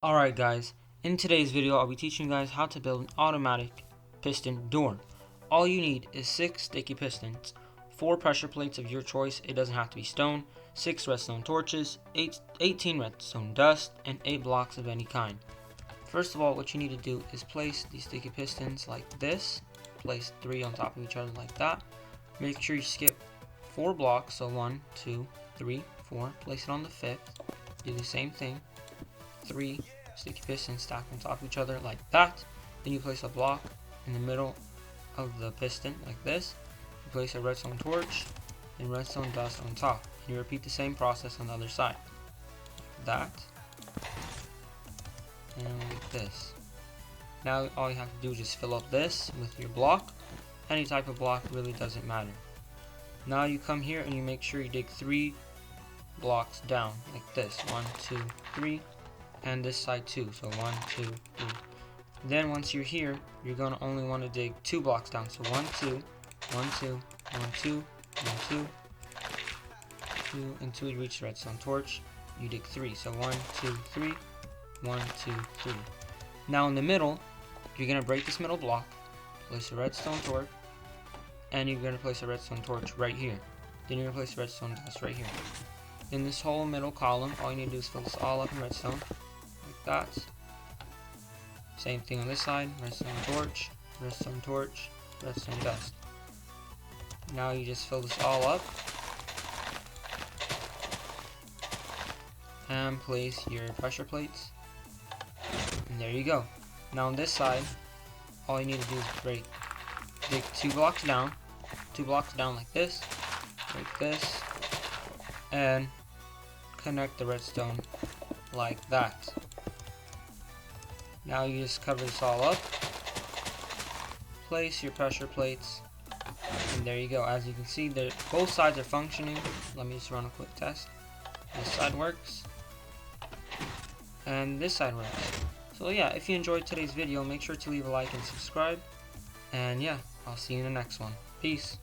Alright guys, in today's video I'll be teaching you guys how to build an automatic piston door. All you need is 6 sticky pistons, 4 pressure plates of your choice, it doesn't have to be stone, 6 redstone torches, 18 redstone dust, and 8 blocks of any kind. First of all, what you need to do is place these sticky pistons like this, place 3 on top of each other like that. Make sure you skip 4 blocks, so 1, 2, 3, 4, place it on the 5th, do the same thing. 3 sticky pistons stacked on top of each other like that. Then you place a block in the middle of the piston like this. You place a redstone torch and redstone dust on top. And you repeat the same process on the other side. Like that. And like this. Now all you have to do is just fill up this with your block. Any type of block really doesn't matter. Now you come here and you make sure you dig 3 blocks down like this. 1, 2, 3. And this side too, so 1, 2, 3. Then once you're here, you're going to only want to dig 2 blocks down, so 1, 2, 1, 2, 1, 2, 1, 2, 2, until you reach the redstone torch. You dig 3, so 1, 2, 3, 1, 2, 3. Now in the middle, you're going to break this middle block, place a redstone torch, and you're going to place a redstone torch right here. Then you're going to place redstone dust right here. In this whole middle column, all you need to do is fill this all up in redstone. That. Same thing on this side, redstone torch, redstone dust. Now you just fill this all up and place your pressure plates, and there you go. Now on this side, all you need to do is dig 2 blocks down like this, and connect the redstone like that. Now you just cover this all up, place your pressure plates, and there you go. As you can see, both sides are functioning. Let me just run a quick test. This side works, and this side works. So yeah, if you enjoyed today's video, make sure to leave a like and subscribe, and yeah, I'll see you in the next one. Peace.